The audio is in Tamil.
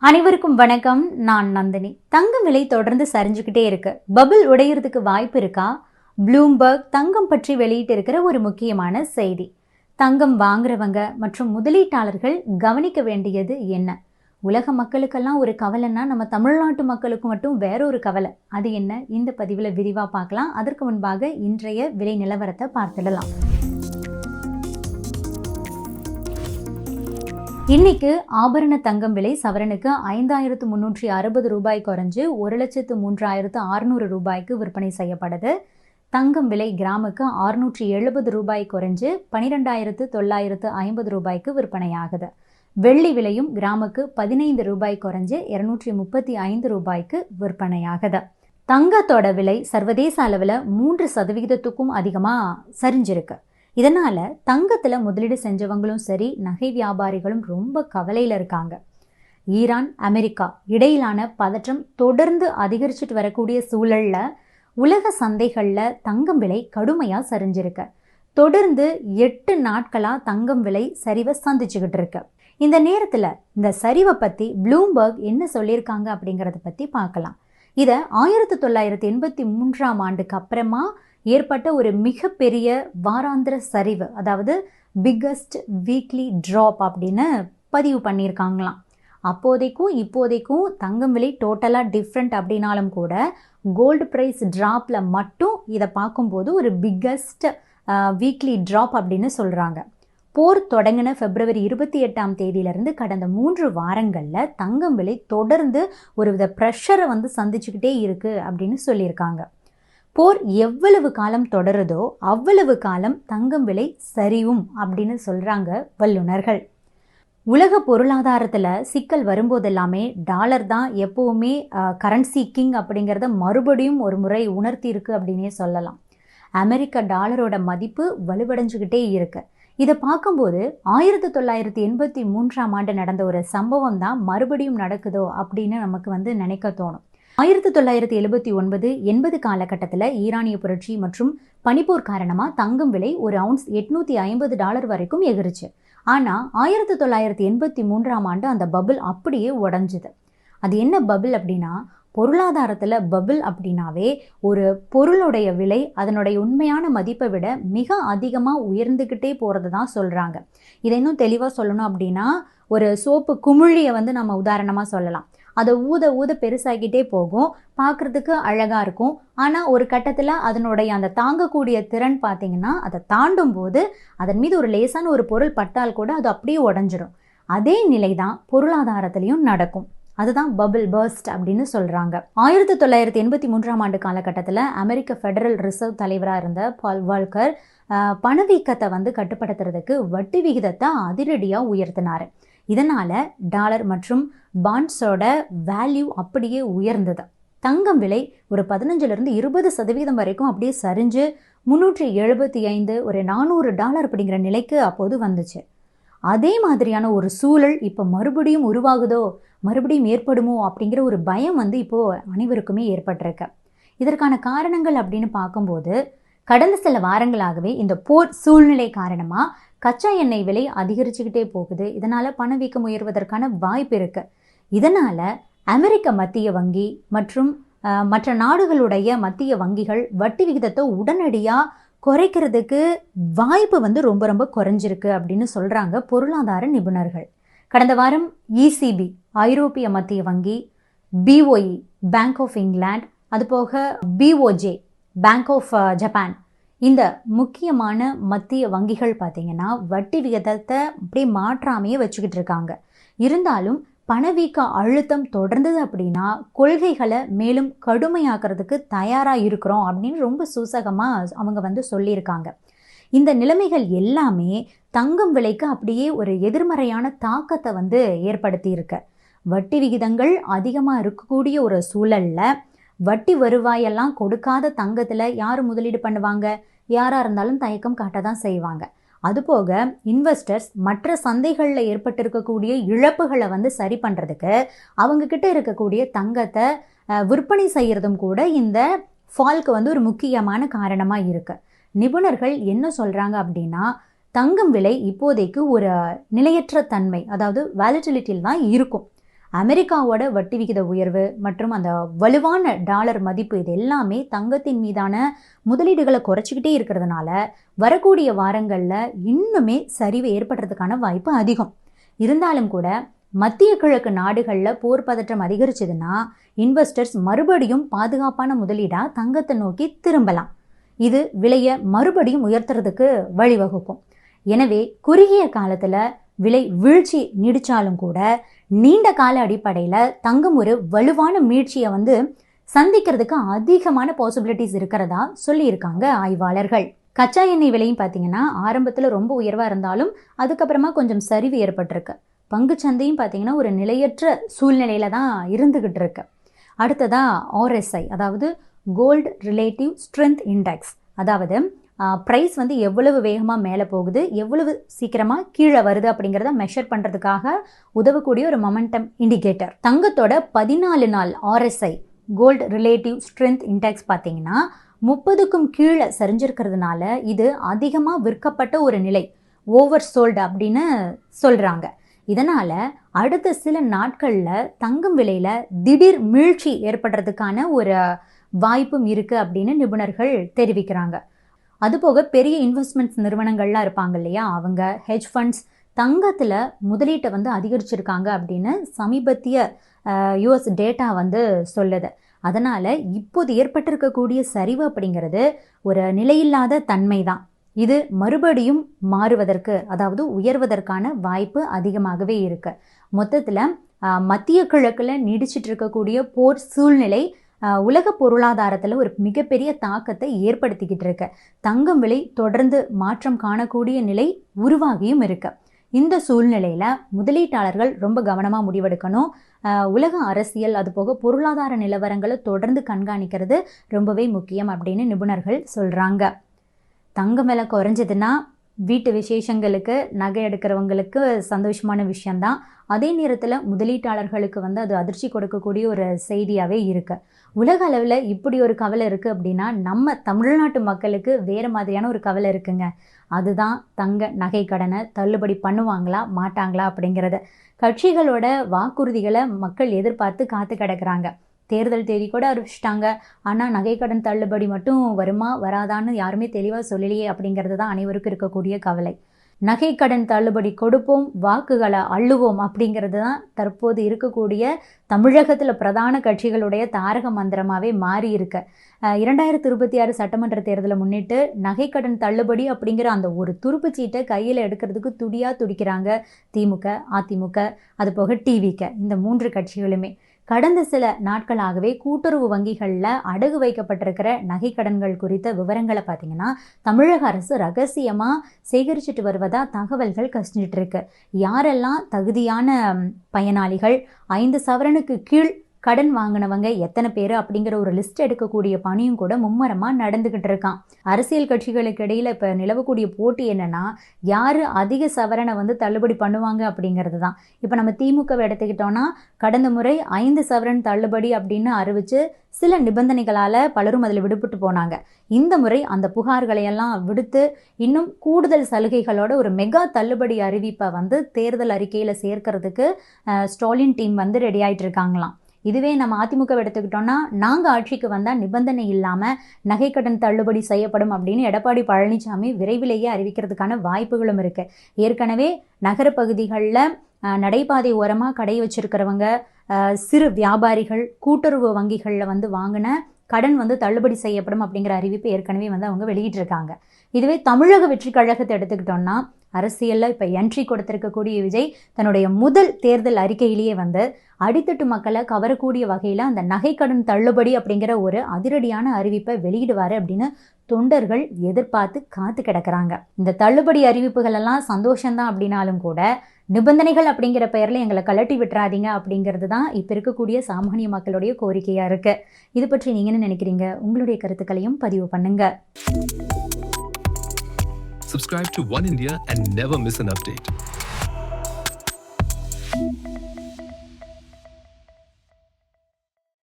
அனைவருக்கும் வணக்கம். நான் நந்தினி. தங்கம் விலை தொடர்ந்து சரிஞ்சுக்கிட்டே இருக்கு. பபிள் உடையறதுக்கு வாய்ப்பு இருக்கா? ப்ளூம்பர்க் தங்கம் பற்றி வெளியிட்டு இருக்கிற ஒரு முக்கியமான செய்தி. தங்கம் வாங்குறவங்க மற்றும் முதலீட்டாளர்கள் கவனிக்க வேண்டியது என்ன? உலக மக்களுக்கெல்லாம் ஒரு கவலைன்னா நம்ம தமிழ்நாட்டு மக்களுக்கு மட்டும் வேற ஒரு கவலை. அது என்ன? இந்த பதிவில் விரிவாக பார்க்கலாம். அதற்கு முன்பாக இன்றைய விலை நிலவரத்தை பார்த்துடலாம். இன்னைக்கு ஆபரண தங்கம் விலை சவரனுக்கு 5360 ரூபாய் குறைஞ்சு 1,03,600 ரூபாய்க்கு விற்பனை செய்யப்படுது. தங்கம் விலை கிராமுக்கு 670 ரூபாய் குறைஞ்சு 12,950 ரூபாய்க்கு விற்பனையாகுது. வெள்ளி விலையும் கிராமுக்கு 15 ரூபாய் குறைஞ்சு 235 ரூபாய்க்கு விற்பனையாகுது. தங்கத்தோட விலை சர்வதேச அளவில் 3% அதிகமாக சரிஞ்சிருக்கு. இதனால் தங்கத்தில் முதலீடு செஞ்சவங்களும் சரி, நகை வியாபாரிகளும் ரொம்ப கவலையில் இருக்காங்க. ஈரான் அமெரிக்கா இடையிலான பதற்றம் தொடர்ந்து அதிகரிச்சுட்டு வரக்கூடிய சூழலில் உலக சந்தைகளில் தங்கம் விலை கடுமையாக சரிஞ்சிருக்கு. தொடர்ந்து 8 நாட்களாக தங்கம் விலை சரிவை சந்திச்சுக்கிட்டு இருக்கு. இந்த நேரத்தில் இந்த சரிவை பற்றி ப்ளூம்பர்க் என்ன சொல்லியிருக்காங்க அப்படிங்கிறத பற்றி பார்க்கலாம். இதை 1983ஆம் ஆண்டுக்கு அப்புறமா ஏற்பட்ட ஒரு மிகப்பெரிய வாராந்திர சரிவு, அதாவது பிக்கஸ்ட் வீக்லி ட்ராப் அப்படின்னு பதிவு பண்ணியிருக்காங்களாம். அப்போதைக்கும் இப்போதைக்கும் தங்கம் விலை டோட்டலாக டிஃப்ரெண்ட் அப்படின்னாலும் கூட கோல்டு ப்ரைஸ் ட்ராப்பில் மட்டும் இதை பார்க்கும்போது ஒரு பிக்கஸ்ட் வீக்லி ட்ராப் அப்படின்னு சொல்கிறாங்க. போர் தொடங்கின February 28ஆம் தேதியிலிருந்து கடந்த 3 வாரங்களில் தங்கம் விலை தொடர்ந்து ஒரு வித ப்ரெஷரை சந்திச்சுக்கிட்டே இருக்குது அப்படின்னு சொல்லியிருக்காங்க. போர் எவ்வளவு காலம் தொடருதோ அவ்வளவு காலம் தங்கம் விலை சரியும் அப்படின்னு சொல்கிறாங்க வல்லுநர்கள். உலக பொருளாதாரத்தில் சிக்கல் வரும்போதெல்லாமே டாலர் தான் எப்போவுமே கரன்சி கிங் அப்படிங்கிறத மறுபடியும் ஒரு முறை உணர்த்தி இருக்கு அப்படின்னே சொல்லலாம். அமெரிக்க டாலரோட மதிப்பு வலுவடைஞ்சுக்கிட்டே இருக்கு. இதை பார்க்கும்போது 1983ஆம் ஆண்டு நடந்த ஒரு சம்பவம் தான் மறுபடியும் நடக்குதோ அப்படின்னு நமக்கு நினைக்க தோணும். 1979-80 காலகட்டத்தில் ஈரானிய புரட்சி மற்றும் பனிப்போர் காரணமாக தங்கம் விலை ஒரு அவுன்ஸ் $850 வரைக்கும் எகிருச்சு. ஆனால் 1983ஆம் ஆண்டு அந்த பபிள் அப்படியே உடஞ்சுது. அது என்ன பபிள் அப்படின்னா, பொருளாதாரத்தில் பபிள் அப்படின்னாவே ஒரு பொருளுடைய விலை அதனுடைய உண்மையான மதிப்பை விட மிக அதிகமாக உயர்ந்துக்கிட்டே போகிறது தான் சொல்கிறாங்க. இதை இன்னும் தெளிவாக சொல்லணும் அப்படின்னா, ஒரு சோப்பு குமிழியை நம்ம உதாரணமாக சொல்லலாம். அதை ஊத ஊத பெருசாகிட்டே போகும், பார்க்குறதுக்கு அழகாக இருக்கும். ஆனால் ஒரு கட்டத்தில் அதனுடைய அந்த தாங்கக்கூடிய திறன் பார்த்திங்கன்னா, அதை தாண்டும் போது அதன் மீது ஒரு லேசான ஒரு பொருள் பட்டால் கூட அது அப்படியே உடஞ்சிடும். அதே நிலை தான் பொருளாதாரத்திலையும் நடக்கும். அதுதான் பபிள் பர்ஸ்ட் அப்படின்னு சொல்கிறாங்க. 1983ஆம் ஆண்டு காலகட்டத்தில் அமெரிக்க ஃபெடரல் ரிசர்வ் தலைவராக இருந்த பால் வால்கர் பணவீக்கத்தை கட்டுப்படுத்துறதுக்கு வட்டி விகிதத்தை அதிரடியாக உயர்த்தினார். இதனால் டாலர் மற்றும் பாண்ட்ஸோட வேல்யூ அப்படியே உயர்ந்தது. தங்கம் விலை ஒரு 15-20% வரைக்கும் அப்படியே சரிஞ்சு 375 ஒரு $400 அப்படிங்கிற நிலைக்கு அப்போது வந்துச்சு. அதே மாதிரியான ஒரு சூழல் இப்போ மறுபடியும் உருவாகுதோ, மறுபடியும் ஏற்படுமோ அப்படிங்கிற ஒரு பயம் இப்போது அனைவருக்குமே ஏற்பட்டிருக்கு. இதற்கான காரணங்கள் அப்படின்னு பார்க்கும்போது, கடந்த சில வாரங்களாகவே இந்த போர் சூழ்நிலை காரணமாக கச்சா எண்ணெய் விலை அதிகரிச்சுக்கிட்டே போகுது. இதனால் பணவீக்கம் உயர்வதற்கான வாய்ப்பு இருக்குது. இதனால் அமெரிக்க மத்திய வங்கி மற்றும் மற்ற நாடுகளுடைய மத்திய வங்கிகள் வட்டி விகிதத்தை உடனடியாக குறைக்கிறதுக்கு வாய்ப்பு ரொம்ப ரொம்ப குறைஞ்சிருக்கு அப்படின்னு சொல்கிறாங்க பொருளாதார நிபுணர்கள். கடந்த வாரம் ECB ஐரோப்பிய மத்திய வங்கி, BOE பேங்க் ஆஃப் இங்கிலாந்து, அதுபோக BOJ பேங்க் ஆஃப் ஜப்பான், இந்த முக்கியமான மத்திய வங்கிகள் பார்த்திங்கன்னா வட்டி விகிதத்தை அப்படியே மாற்றாமையே வச்சுக்கிட்டு இருக்காங்க. இருந்தாலும் பணவீக்க அழுத்தம் தொடர்ந்தது அப்படின்னா கொள்கைகளை மேலும் கடுமையாக்குறதுக்கு தயாராக இருக்கிறோம் அப்படின்னு ரொம்ப சூசகமாக அவங்க சொல்லியிருக்காங்க. இந்த நிலைமைகள் எல்லாமே தங்கம் விலைக்கு அப்படியே ஒரு எதிர்மறையான தாக்கத்தை ஏற்படுத்தி இருக்கு. வட்டி விகிதங்கள் அதிகமாக இருக்கக்கூடிய ஒரு சூழலில் வட்டி வருவாயெல்லாம் கொடுக்காத தங்கத்தில் யார் முதலீடு பண்ணுவாங்க? யாராக இருந்தாலும் தயக்கம் காட்ட தான் செய்வாங்க. அதுபோக இன்வெஸ்டர்ஸ் மற்ற சந்தைகளில் ஏற்பட்டிருக்கக்கூடிய இழப்புகளை சரி பண்ணுறதுக்கு அவங்கக்கிட்ட இருக்கக்கூடிய தங்கத்தை விற்பனை செய்கிறதும் கூட இந்த ஃபால்க்கு ஒரு முக்கியமான காரணமாக இருக்குது. நிபுணர்கள் என்ன சொல்கிறாங்க அப்படின்னா, தங்கம் விலை இப்போதைக்கு ஒரு நிலையற்ற தன்மை, அதாவது வாலட்டிலிட்டியில் தான் இருக்கும். அமெரிக்காவோட வட்டி விகித உயர்வு மற்றும் அந்த வலுவான டாலர் மதிப்பு இது எல்லாமே தங்கத்தின் மீதான முதலீடுகளை குறைச்சிக்கிட்டே இருக்கிறதுனால வரக்கூடிய வாரங்களில் இன்னுமே சரிவு ஏற்படுறதுக்கான வாய்ப்பு அதிகம். இருந்தாலும் கூட மத்திய கிழக்கு நாடுகளில் போர் பதற்றம் அதிகரிச்சதுன்னா இன்வெஸ்டர்ஸ் மறுபடியும் பாதுகாப்பான முதலீடாக தங்கத்தை நோக்கி திரும்பலாம். இது விலையை மறுபடியும் உயர்த்துறதுக்கு வழிவகுக்கும். எனவே குறுகிய காலத்தில் விலை வீழ்ச்சி நீடிச்சாலும் கூட நீண்ட கால அடிப்படையில் தங்கம் ஒரு வலுவான மீழ்ச்சியை சந்திக்கிறதுக்கு அதிகமான பாசிபிலிட்டிஸ் இருக்கிறதா சொல்லியிருக்காங்க ஆய்வாளர்கள். கச்சா எண்ணெய் விலையும் பார்த்தீங்கன்னா ஆரம்பத்தில் ரொம்ப உயர்வாக இருந்தாலும் அதுக்கப்புறமா கொஞ்சம் சரிவு ஏற்பட்டிருக்கு. பங்குச்சந்தையும் பார்த்தீங்கன்னா ஒரு நிலையற்ற சூழ்நிலையில தான் இருந்துகிட்டு இருக்கு. அடுத்ததா RSI, அதாவது கோல்டு ரிலேட்டிவ் ஸ்ட்ரென்த் இண்டெக்ஸ், அதாவது ப்ரைஸ் எவ்வளவு வேகமாக மேலே போகுது, எவ்வளவு சீக்கிரமாக கீழே வருது அப்படிங்கிறத மெஷர் பண்ணுறதுக்காக உதவக்கூடிய ஒரு மொமெண்டம் இண்டிகேட்டர். தங்கத்தோட 14 நாள் RSI gold relative strength index பார்த்தீங்கன்னா 30க்கும் கீழே சரிஞ்சிருக்கிறதுனால இது அதிகமாக விற்கப்பட்ட ஒரு நிலை, ஓவர் சோல்டு அப்படின்னு சொல்கிறாங்க. இதனால் அடுத்த சில நாட்களில் தங்கம் விலையில் திடீர் மீழ்ச்சி ஏற்படுறதுக்கான ஒரு வாய்ப்பும் இருக்குது அப்படின்னு நிபுணர்கள் தெரிவிக்கிறாங்க. அதுபோக பெரிய இன்வெஸ்ட்மெண்ட்ஸ் நிறுவனங்கள்லாம் இருப்பாங்க இல்லையா, அவங்க ஹெட்ஜ் ஃபண்ட்ஸ் தங்கத்தில் முதலீட்டை அதிகரிச்சிருக்காங்க அப்படின்னு சமீபத்திய US டேட்டா சொல்லுது. அதனால் இப்போது ஏற்பட்டிருக்கக்கூடிய சரிவு அப்படிங்கிறது ஒரு நிலையில்லாத தன்மை தான். இது மறுபடியும் மாறுவதற்கு, அதாவது உயர்வதற்கான வாய்ப்பு அதிகமாகவே இருக்கு. மொத்தத்தில் மத்திய கிழக்கில் நீடிச்சிட்டு இருக்கக்கூடிய போர் சூழ்நிலை உலக பொருளாதாரத்தில் ஒரு மிகப்பெரிய தாக்கத்தை ஏற்படுத்திக்கிட்டு இருக்கு. தங்கம் விலை தொடர்ந்து மாற்றம் காணக்கூடிய நிலை உருவாகியும் இருக்கு. இந்த சூழ்நிலையில் முதலீட்டாளர்கள் ரொம்ப கவனமாக முடிவெடுக்கணும். உலக அரசியல் அதுபோக பொருளாதார நிலவரங்களை தொடர்ந்து கண்காணிக்கிறது ரொம்பவே முக்கியம் அப்படின்னு நிபுணர்கள் சொல்கிறாங்க. தங்கம் விலை குறைஞ்சதுன்னா வீட்டு விசேஷங்களுக்கு நகை எடுக்கிறவங்களுக்கு சந்தோஷமான விஷயந்தான். அதே நேரத்தில் முதலீட்டாளர்களுக்கு அது அதிர்ச்சி கொடுக்கக்கூடிய ஒரு செய்தியாகவே இருக்குது. உலக அளவில் இப்படி ஒரு கவலை இருக்குது அப்படின்னா நம்ம தமிழ்நாட்டு மக்களுக்கு வேறு மாதிரியான ஒரு கவலை இருக்குங்க. அதுதான் தங்க நகை கடனை தள்ளுபடி பண்ணுவாங்களா மாட்டாங்களா அப்படிங்கிறது. கட்சிகளோட வாக்குறுதிகளை மக்கள் எதிர்பார்த்து காத்து கிடக்கிறாங்க. தேர்தல் தேதி கூட அறிவிச்சிட்டாங்க. ஆனால் நகைக்கடன் தள்ளுபடி மட்டும் வருமா வராதான்னு யாருமே தெளிவாக சொல்லலையே அப்படிங்கிறது தான் அனைவருக்கும் இருக்கக்கூடிய கவலை. நகைக்கடன் தள்ளுபடி கொடுப்போம், வாக்குகளை அள்ளுவோம் அப்படிங்கிறது தான் தற்போது இருக்கக்கூடிய தமிழகத்தில் பிரதான கட்சிகளுடைய தாரக மந்திரமாகவே மாறி இருக்கு. 2026 சட்டமன்ற தேர்தலை முன்னிட்டு நகைக்கடன் தள்ளுபடி அப்படிங்கிற அந்த ஒரு துருப்புச்சீட்டை கையில் எடுக்கிறதுக்கு துடிக்கிறாங்க திமுக, அதிமுக, அதுபோக TVK, இந்த 3 கட்சிகளுமே. கடந்த சில நாட்களாகவே கூட்டுறவு வங்கிகளில் அடகு வைக்கப்பட்டிருக்கிற நகைக்கடன்கள் குறித்த விவரங்களை பார்த்தீங்கன்னா தமிழக அரசு ரகசியமாக சேகரிச்சுட்டு வருவதா தகவல்கள் கசிஞ்சிட்டு இருக்கு. யாரெல்லாம் தகுதியான பயனாளிகள், 5 சவரனுக்கு கீழ் கடன் வாங்கினவங்க எத்தனை பேர் அப்படிங்கிற ஒரு லிஸ்ட் எடுக்கக்கூடிய பணியும் கூட மும்மரமாக நடந்துக்கிட்டு இருக்கான். அரசியல் கட்சிகளுக்கு இடையில் இப்போ நிலவக்கூடிய போட்டி என்னன்னா, யார் அதிக சவரனை தள்ளுபடி பண்ணுவாங்க அப்படிங்கிறது தான். இப்போ நம்ம திமுகவை எடுத்துக்கிட்டோன்னா கடந்த முறை 5 சவரன் தள்ளுபடி அப்படின்னு அறிவித்து சில நிபந்தனைகளால் பலரும் அதில் விடுபட்டு போனாங்க. இந்த முறை அந்த புகார்களையெல்லாம் விடுத்து இன்னும் கூடுதல் சலுகைகளோட ஒரு மெகா தள்ளுபடி அறிவிப்பை தேர்தல் அறிக்கையில் சேர்க்கறதுக்கு ஸ்டாலின் டீம் ரெடி ஆகிட்டு இருக்காங்களாம். இதுவே நம்ம அதிமுக எடுத்துக்கிட்டோம்னா, நாங்கள் ஆட்சிக்கு வந்தால் நிபந்தனை இல்லாமல் நகைக்கடன் தள்ளுபடி செய்யப்படும் அப்படின்னு எடப்பாடி பழனிசாமி விரைவிலேயே அறிவிக்கிறதுக்கான வாய்ப்புகளும் இருக்குது. ஏற்கனவே நகர பகுதிகளில் நடைபாதை ஓரமாக கடை வச்சிருக்கிறவங்க, சிறு வியாபாரிகள், கூட்டுறவு வங்கிகளில் வாங்கின கடன் தள்ளுபடி செய்யப்படும் அப்படிங்கிற அறிவிப்பு ஏற்கனவே அவங்க வெளியிட்டிருக்காங்க. இதுவே தமிழக வெற்றி கழகத்தை எடுத்துக்கிட்டோம்னா, அரசியலில் இப்போ என்ட்ரி கொடுத்திருக்கக்கூடிய விஜய் தன்னுடைய முதல் தேர்தல் அறிக்கையிலேயே அடித்தட்டு மக்களை கவரக்கூடிய வகையில் அந்த நகைக்கடன் தள்ளுபடி அப்படிங்கிற ஒரு அதிரடியான அறிவிப்பை வெளியிடுவார் அப்படின்னு தொண்டர்கள் எதிர்பார்த்து காத்து கிடக்கிறாங்க. இந்த தள்ளுபடி அறிவிப்புகள் எல்லாம் சந்தோஷம்தான் அப்படின்னாலும் கூட நிபந்தனைகள் அப்படிங்கிற பெயரில் எங்களை கலட்டி விட்டுறாதீங்க அப்படிங்கிறது தான் இப்போ இருக்கக்கூடிய சாமானிய மக்களுடைய கோரிக்கையாக இருக்குது. இது பற்றி நீங்கள் என்ன நினைக்கிறீங்க? உங்களுடைய கருத்துக்களையும் பதிவு பண்ணுங்க. Subscribe to One India and never miss an update.